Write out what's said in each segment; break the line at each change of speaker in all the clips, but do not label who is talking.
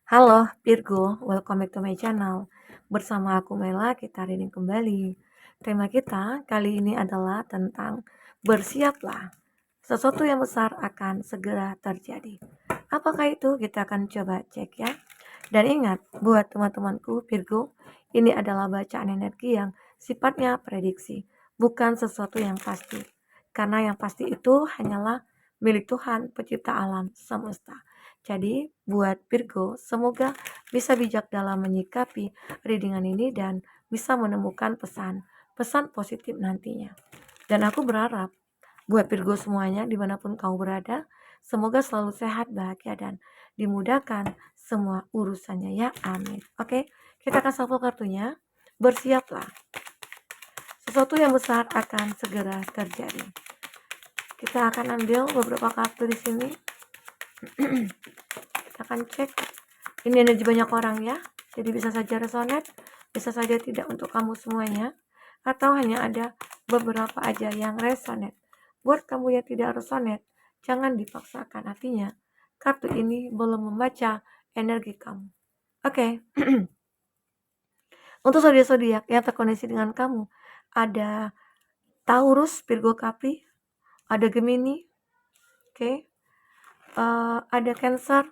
Halo Virgo, welcome back to my channel. Bersama aku Mela, kita reading kembali. Tema kita kali ini adalah tentang bersiaplah. Sesuatu yang besar akan segera terjadi. Apakah itu? Kita akan coba cek ya. Dan ingat, buat teman-temanku Virgo, ini adalah bacaan energi yang sifatnya prediksi, bukan sesuatu yang pasti. Karena yang pasti itu hanyalah milik Tuhan, pencipta alam semesta. Jadi, buat Virgo, semoga bisa bijak dalam menyikapi readingan ini dan bisa menemukan pesan positif nantinya. Dan aku berharap buat Virgo semuanya, dimanapun kau berada, semoga selalu sehat, bahagia, dan dimudahkan semua urusannya ya, amin. Oke, kita akan shuffle kartunya. Bersiaplah, sesuatu yang besar akan segera terjadi. Kita akan ambil beberapa kartu di sini. Kita akan cek. Ini energi banyak orang ya, jadi bisa saja resonate, bisa saja tidak untuk kamu semuanya, atau hanya ada beberapa aja yang resonate. Buat kamu yang tidak resonate, jangan dipaksakan, artinya kartu ini belum membaca energi kamu. Oke. Untuk zodiak-zodiak yang terkoneksi dengan kamu, ada Taurus, Virgo, Capri, ada Gemini, oke. Ada Cancer,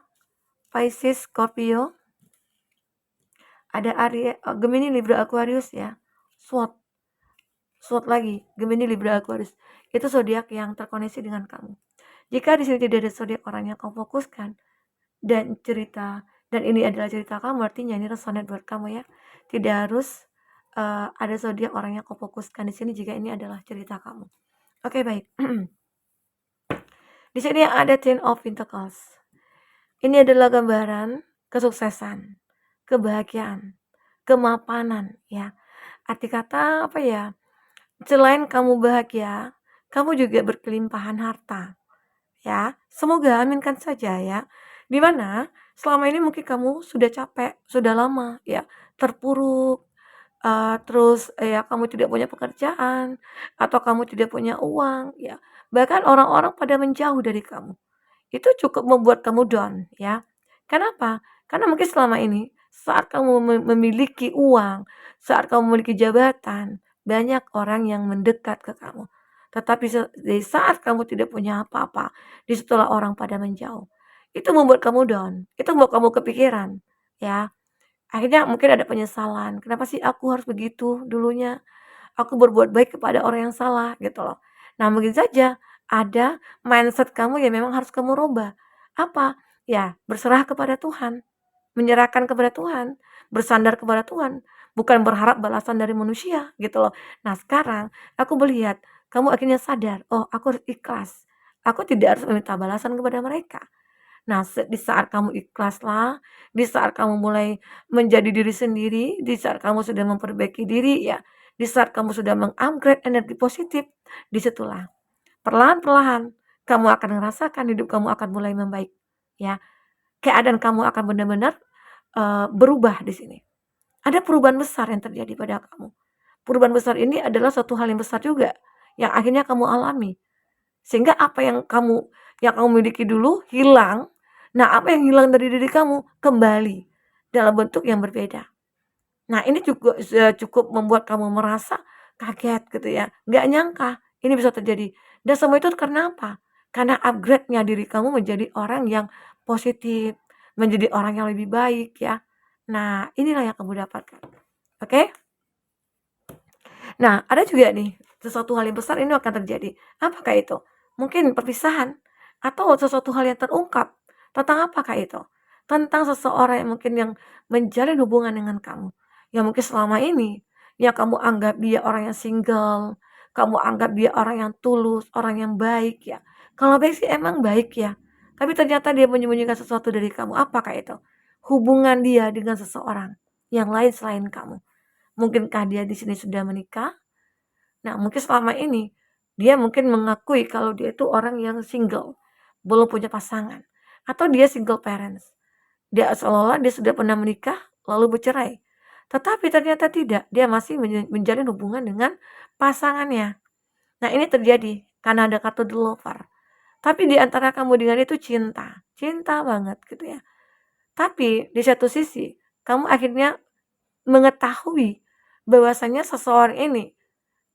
Pisces, Scorpio, ada Gemini, Libra, Aquarius ya. SWOT lagi, Gemini, Libra, Aquarius. Itu zodiak yang terkoneksi dengan kamu. Jika di sini tidak ada zodiak orang yang kamu fokuskan dan ini adalah cerita kamu, artinya ini resonate buat kamu ya. Tidak harus ada zodiak orang yang kamu fokuskan di sini jika ini adalah cerita kamu. Oke, baik. Di sini ada Ten of Pentacles. Ini adalah gambaran kesuksesan, kebahagiaan, kemapanan ya. Arti kata apa ya? Selain kamu bahagia, kamu juga berkelimpahan harta. Ya, semoga aminkan saja ya. Dimana selama ini mungkin kamu sudah capek, sudah lama ya, terpuruk, terus ya kamu tidak punya pekerjaan, atau kamu tidak punya uang ya. Bahkan orang-orang pada menjauh dari kamu. Itu cukup membuat kamu down ya. Kenapa? Karena mungkin selama ini saat kamu memiliki uang, saat kamu memiliki jabatan, banyak orang yang mendekat ke kamu. Tetapi di saat kamu tidak punya apa-apa, disitulah orang pada menjauh. Itu membuat kamu down, itu membuat kamu kepikiran, ya. Akhirnya mungkin ada penyesalan, kenapa sih aku harus begitu dulunya? Aku berbuat baik kepada orang yang salah gitu loh. Nah, mungkin saja ada mindset kamu yang memang harus kamu rubah. Apa? Ya, berserah kepada Tuhan, menyerahkan kepada Tuhan, bersandar kepada Tuhan, bukan berharap balasan dari manusia gitu loh. Nah, sekarang aku melihat kamu akhirnya sadar, oh aku harus ikhlas. Aku tidak harus meminta balasan kepada mereka. Nah, di saat kamu ikhlaslah, di saat kamu mulai menjadi diri sendiri, di saat kamu sudah memperbaiki diri ya, di saat kamu sudah meng-upgrade energi positif, disitulah perlahan-perlahan kamu akan merasakan hidup kamu akan mulai membaik ya. Keadaan kamu akan benar-benar berubah di sini. Ada perubahan besar yang terjadi pada kamu. Perubahan besar ini adalah suatu hal yang besar juga yang akhirnya kamu alami. Sehingga apa yang kamu miliki dulu hilang. Nah, apa yang hilang dari diri kamu kembali dalam bentuk yang berbeda. Nah, ini juga cukup membuat kamu merasa kaget gitu ya. Nggak nyangka ini bisa terjadi. Dan semua itu karena apa? Karena upgrade-nya diri kamu menjadi orang yang positif, menjadi orang yang lebih baik ya. Nah, inilah yang kamu dapatkan. Oke? Nah, ada juga nih, sesuatu hal yang besar ini akan terjadi. Apakah itu? Mungkin perpisahan atau sesuatu hal yang terungkap. Tentang apakah itu? Tentang seseorang yang mungkin yang menjalin hubungan dengan kamu. Yang mungkin selama ini, yang kamu anggap dia orang yang single, kamu anggap dia orang yang tulus, orang yang baik ya. Kalau baik sih emang baik ya. Tapi ternyata dia menyembunyikan sesuatu dari kamu. Apakah itu? Hubungan dia dengan seseorang yang lain selain kamu. Mungkinkah dia di sini sudah menikah? Nah, mungkin selama ini dia mungkin mengakui kalau dia itu orang yang single, belum punya pasangan, atau dia single parents. Dia seolah-olah dia sudah pernah menikah lalu bercerai. Tetapi ternyata tidak, dia masih menjalin hubungan dengan pasangannya. Nah, ini terjadi karena ada kartu The Lover. Tapi di antara kamu dengan itu cinta, cinta banget gitu ya. Tapi di satu sisi, kamu akhirnya mengetahui bahwasanya seseorang ini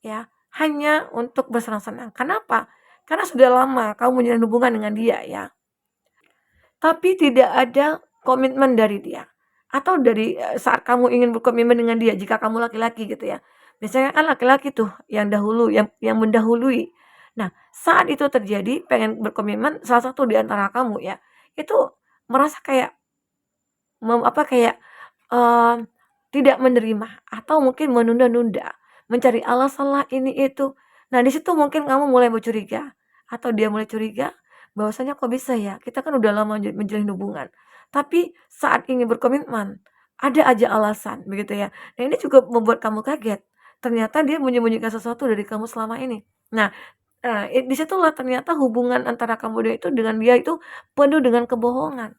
ya hanya untuk bersenang-senang. Kenapa? Karena sudah lama kamu menjalin hubungan dengan dia ya. Tapi tidak ada komitmen dari dia. Atau dari saat kamu ingin berkomitmen dengan dia jika kamu laki-laki gitu ya. Biasanya kan laki-laki tuh yang dahulu yang mendahului. Nah, saat itu terjadi pengen berkomitmen salah satu di antara kamu ya, itu merasa kayak kayak, eee, tidak menerima atau mungkin menunda-nunda, mencari alasan lah ini itu. Nah, di situ mungkin kamu mulai bercuriga atau dia mulai curiga bahwasanya, "Kok bisa ya? Kita kan udah lama menjalin hubungan, tapi saat ingin berkomitmen, ada aja alasan," begitu ya. Nah, ini juga membuat kamu kaget, ternyata dia menyembunyikan sesuatu dari kamu selama ini. Nah, di situlah ternyata hubungan antara kamu dia itu dengan dia itu penuh dengan kebohongan.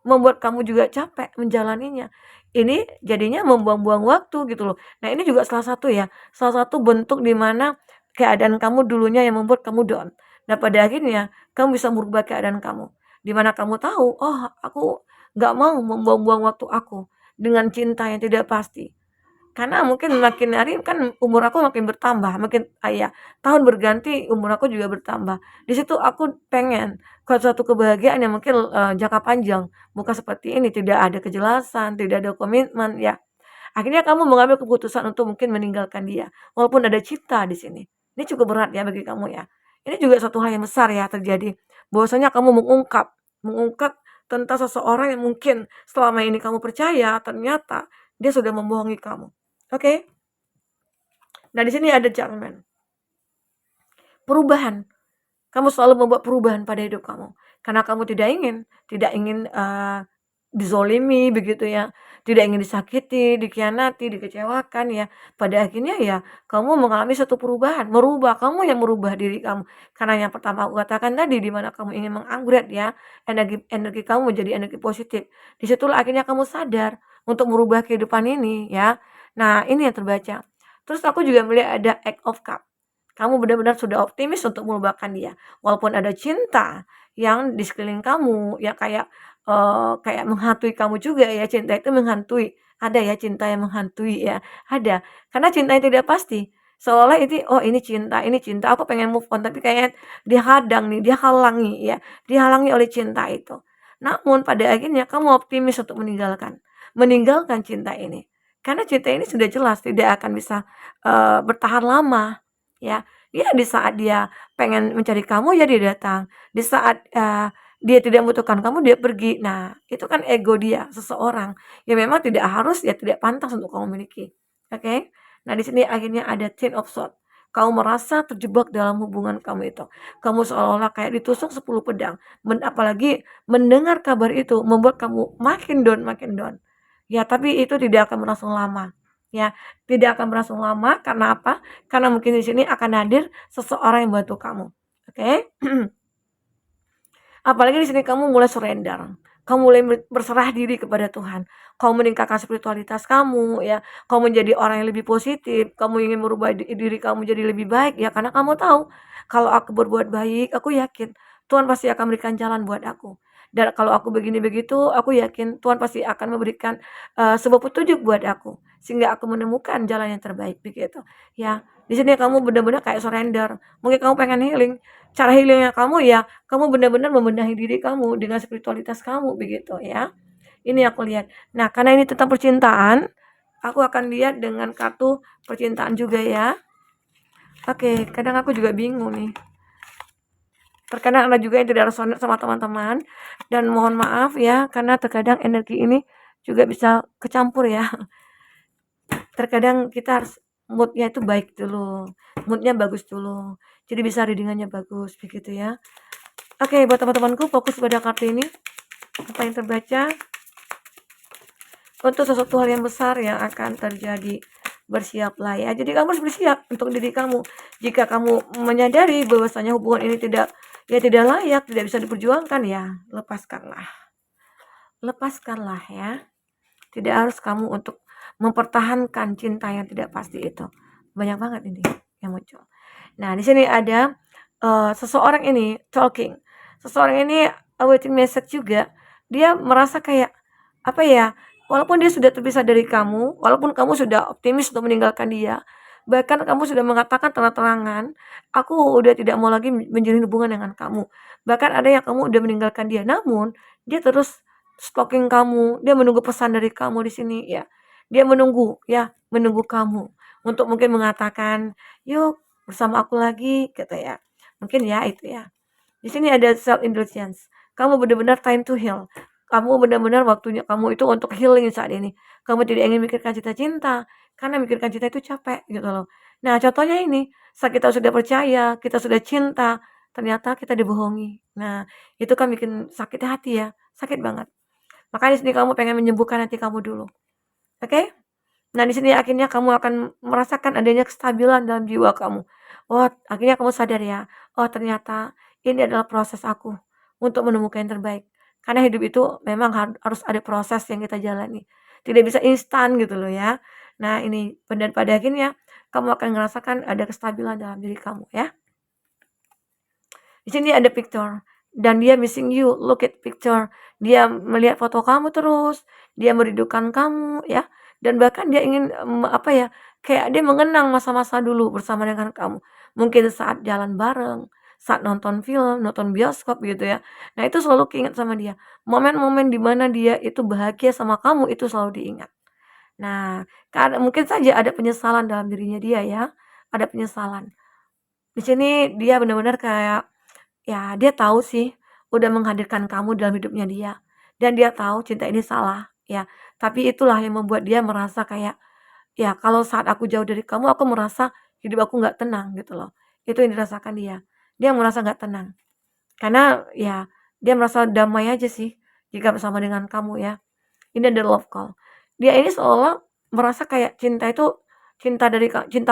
Membuat kamu juga capek menjalaninya. Ini jadinya membuang-buang waktu gitu loh. Nah, ini juga salah satu ya, salah satu bentuk di mana keadaan kamu dulunya yang membuat kamu down. Nah, pada akhirnya kamu bisa merubah keadaan kamu. Di mana kamu tahu, "Oh, aku nggak mau membuang-buang waktu aku dengan cinta yang tidak pasti." Karena mungkin makin hari kan umur aku makin bertambah, makin tahun berganti umur aku juga bertambah. Di situ aku pengen ke suatu kebahagiaan yang mungkin, jangka panjang, bukan seperti ini, tidak ada kejelasan, tidak ada komitmen, ya. Akhirnya kamu mengambil keputusan untuk mungkin meninggalkan dia, walaupun ada cinta di sini. Ini cukup berat ya bagi kamu ya. Ini juga satu hal yang besar ya terjadi, bahwasanya kamu mengungkap mengungkap tentang seseorang yang mungkin selama ini kamu percaya, ternyata dia sudah membohongi kamu. Oke? Nah, di sini ada judgment. Perubahan. Kamu selalu membuat perubahan pada hidup kamu. Karena kamu tidak ingin, dizolimi begitu ya, tidak ingin disakiti, dikhianati, dikecewakan ya. Pada akhirnya ya kamu mengalami satu perubahan, kamu yang merubah diri kamu. Karena yang pertama aku katakan tadi di mana kamu ingin meng-upgrade ya, energi energi kamu menjadi energi positif. Di situlah akhirnya kamu sadar untuk merubah kehidupan ini ya. Nah, ini yang terbaca. Terus aku juga melihat ada act of cup. Kamu benar-benar sudah optimis untuk melupakan dia. Walaupun ada cinta yang di sekeliling kamu, ya kayak menghantui kamu juga ya, cinta itu menghantui. Ada ya cinta yang menghantui ya, ada. Karena cinta yang tidak pasti. Seolah ini, oh ini cinta, aku pengen move on, tapi kayak dihadang nih, dihalangi ya, dihalangi oleh cinta itu. Namun pada akhirnya kamu optimis untuk meninggalkan cinta ini. Karena cinta ini sudah jelas tidak akan bisa bertahan lama ya. Dia di saat dia pengen mencari kamu ya dia datang. Di saat dia tidak membutuhkan kamu dia pergi. Nah, itu kan ego dia, seseorang yang memang tidak harus ya tidak pantas untuk kamu miliki. Oke? Nah, di sini akhirnya ada chain of thought. Kamu merasa terjebak dalam hubungan kamu itu. Kamu seolah-olah kayak ditusuk 10 pedang. Apalagi mendengar kabar itu membuat kamu makin down, makin down. Ya, tapi itu tidak akan berlangsung lama. Ya, tidak akan berlangsung lama karena apa? Karena mungkin di sini akan hadir seseorang yang bantu kamu. Oke? Apalagi di sini kamu mulai surrender. Kamu mulai berserah diri kepada Tuhan. Kamu meningkatkan spiritualitas kamu ya. Kamu menjadi orang yang lebih positif. Kamu ingin merubah diri kamu jadi lebih baik ya karena kamu tahu kalau aku berbuat baik, aku yakin Tuhan pasti akan memberikan jalan buat aku. Dan kalau aku begini begitu, aku yakin Tuhan pasti akan memberikan sebuah petunjuk buat aku sehingga aku menemukan jalan yang terbaik begitu. Ya, di sini kamu benar-benar kayak surrender. Mungkin kamu pengen healing. Cara healingnya kamu ya kamu benar-benar membenahi diri kamu dengan spiritualitas kamu begitu ya. Ini aku lihat. Nah, karena ini tentang percintaan, aku akan lihat dengan kartu percintaan juga ya. Oke, kadang aku juga bingung nih. Terkadang ada juga yang tidak resonate sama teman-teman dan mohon maaf ya karena terkadang energi ini juga bisa kecampur ya. Terkadang kita harus moodnya itu baik dulu, moodnya bagus dulu. Jadi bisa readingannya bagus begitu ya. Oke, buat teman-temanku fokus pada kartu ini. Apa yang terbaca? Untuk sesuatu hal yang besar yang akan terjadi. Bersiaplah ya. Jadi kamu harus bersiap untuk diri kamu. Jika kamu menyadari bahwasanya hubungan ini tidak layak, tidak bisa diperjuangkan ya, lepaskanlah. Lepaskanlah ya. Tidak harus kamu untuk mempertahankan cinta yang tidak pasti itu. Banyak banget ini yang muncul. Nah, di sini ada seseorang ini talking. Seseorang ini awaiting message juga. Dia merasa kayak apa ya, walaupun dia sudah terpisah dari kamu, walaupun kamu sudah optimis untuk meninggalkan dia, bahkan kamu sudah mengatakan terang-terangan, "Aku udah tidak mau lagi menjalin hubungan dengan kamu." Bahkan ada yang kamu udah meninggalkan dia, namun dia terus stalking kamu, dia menunggu pesan dari kamu di sini ya. Dia menunggu ya, menunggu kamu untuk mungkin mengatakan, "Yuk bersama aku lagi," gitu ya. Mungkin ya itu ya. Di sini ada self indulgence. Kamu benar-benar time to heal. Kamu benar-benar waktunya kamu itu untuk healing saat ini. Kamu tidak ingin mikirkan cinta-cinta, karena mikirkan cinta itu capek gitu loh. Nah, contohnya ini, saat kita sudah percaya, kita sudah cinta, ternyata kita dibohongi. Nah, itu kan bikin sakit hati ya, sakit banget. Makanya di sini kamu pengen menyembuhkan hati kamu dulu. Oke? Nah, di sini akhirnya kamu akan merasakan adanya kestabilan dalam jiwa kamu. Oh, akhirnya kamu sadar ya, oh ternyata ini adalah proses aku untuk menemukan yang terbaik. Karena hidup itu memang harus ada proses yang kita jalani. Tidak bisa instan gitu loh ya. Nah, ini dan pada akhirnya kamu akan merasakan ada kestabilan dalam diri kamu ya. Di sini ada picture dan dia missing you, look at picture. Dia melihat foto kamu terus, dia merindukan kamu ya, dan bahkan dia ingin, apa ya, kayak dia mengenang masa-masa dulu bersama dengan kamu. Mungkin saat jalan bareng, saat nonton film, nonton bioskop gitu ya. Nah, itu selalu keinget sama dia. Momen-momen di mana dia itu bahagia sama kamu itu selalu diingat. Nah, mungkin saja ada penyesalan dalam dirinya dia ya, ada penyesalan. Di sini dia benar-benar kayak ya, dia tahu sih, udah menghadirkan kamu dalam hidupnya dia, dan dia tahu cinta ini salah, ya. Tapi itulah yang membuat dia merasa kayak, ya kalau saat aku jauh dari kamu, aku merasa hidup aku nggak tenang gitu loh. Itu yang dirasakan dia. Dia merasa nggak tenang. Karena ya, dia merasa damai aja sih jika bersama dengan kamu ya. Ini ada love call. Dia ini seolah merasa kayak cinta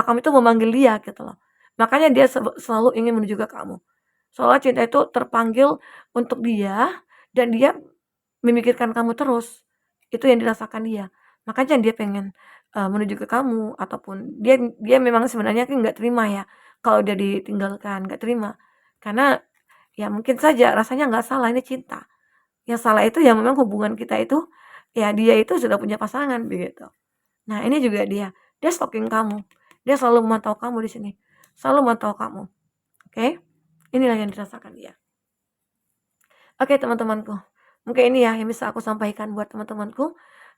kamu itu memanggil dia gitu loh. Makanya dia selalu ingin menuju ke kamu. Seolah cinta itu terpanggil untuk dia dan dia memikirkan kamu terus. Itu yang dirasakan dia. Makanya dia pengen, menuju ke kamu ataupun dia dia memang sebenarnya kan nggak terima ya kalau dia ditinggalkan, nggak terima. Karena ya mungkin saja rasanya nggak salah, ini cinta. Yang salah itu ya memang hubungan kita itu, ya dia itu sudah punya pasangan begitu. Nah ini juga dia stalking kamu, dia selalu memantau kamu di sini, selalu memantau kamu, oke? Inilah yang dirasakan dia. Oke teman-temanku, mungkin ini ya yang bisa aku sampaikan buat teman-temanku.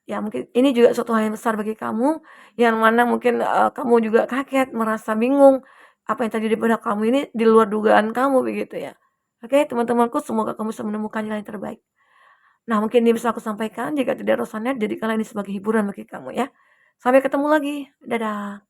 Ya mungkin ini juga suatu hal yang besar bagi kamu, yang mana mungkin, kamu juga kaget, merasa bingung, apa yang terjadi pada kamu ini di luar dugaan kamu begitu ya. Oke teman-temanku, semoga kamu bisa menemukan jalan yang terbaik. Nah mungkin ini bisa aku sampaikan, jika tidak resonate jadikanlah ini sebagai hiburan bagi kamu ya. Sampai ketemu lagi, dadah.